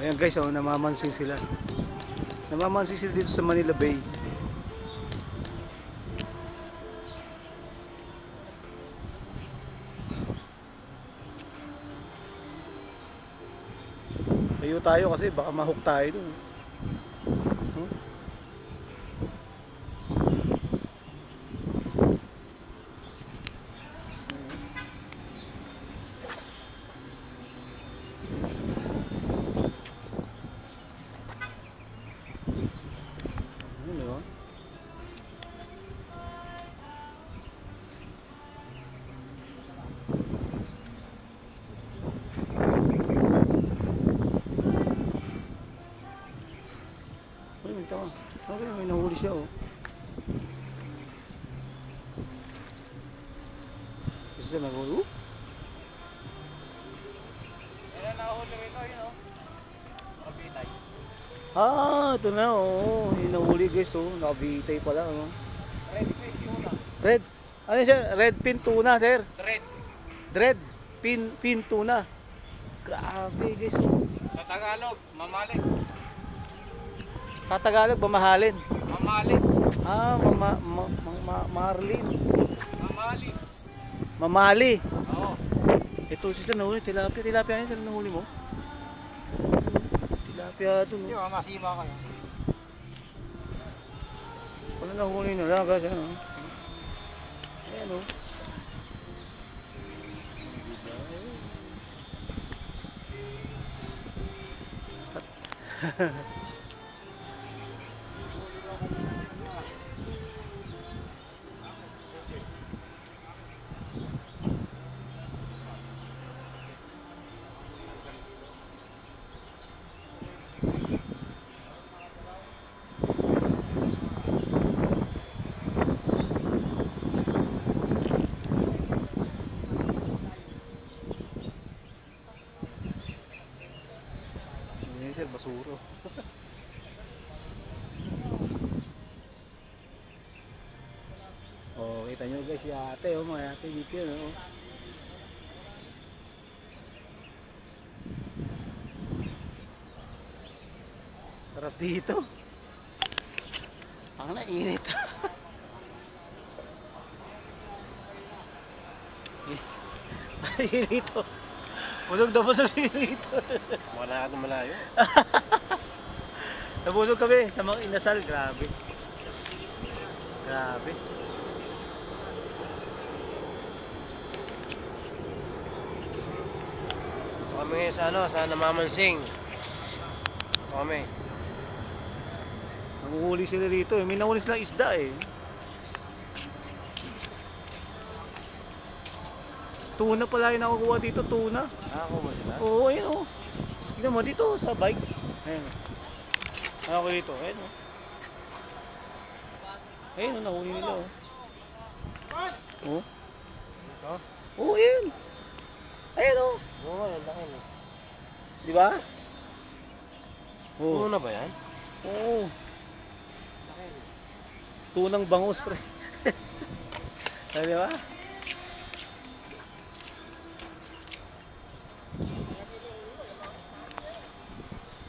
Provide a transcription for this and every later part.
Ayan guys, oh, namamansin sila. Namamansin sila dito sa Manila Bay. Tayo tayo kasi baka mahook tayo dun. Okay, may nahuli siya oh. Kasi nahuli oh. Ayan, nakahuli rito yun oh. Nakabitay. Ito na oh. Yung nahuli guys oh. Nakabitay pala oh. Red pin tuna. Red. Ano siya? Red pin tuna sir. Red. Pin tuna. Grabe guys oh. Sa Tagalog, mamalit. Sa Tagalog, mamahalin. Mamalit. Marlin. Mamalit. Mamali. Oo. Ito siya nahuli, tilapia. Tilapia yun, sila nahuli mo? Tilapia ito. Yung masima kayo. Wala nahuli na lang guys. Ano? Ayan o. Basuro. Oh, kita nyo guys, si ate, oh, mga ate dito yun, oh. Sarap dito. Ang nainit. Init, oh. Busog na busog si Rito. Wala ka na malayo. Nabusog kami sa mga inasal. Grabe. Grabe. Ito kami ngayon sa ano, sa Namamansing. Ito kami. Nanguhuli sila rito eh. May nahuli silang isda eh. Tuna pala yung nakukuha dito, tuna. Ako mo sila? Oo, ayun o. Tignan mo dito sa bike. Ayun. Ano ko dito? Ayun o. Ayun o, nahuli nila o. Oo. Ito? Oo, ayun. Ayun o. Oo, yan laki na. Di ba? Oo na ba yan? Oo. Tunang bangus, pre. Di ba?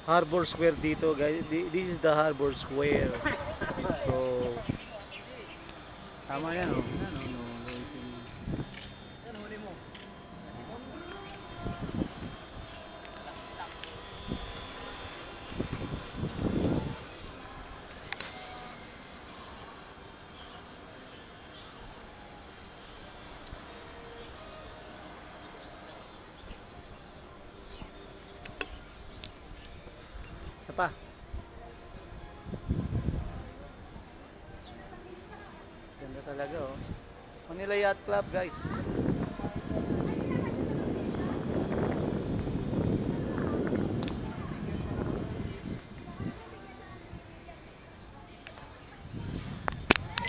Harbor Square dito guys. This is the Harbor Square. So tama yan oh. Yan huli mo. Isa pa. Ganda talaga oh. Manila Yacht Club guys.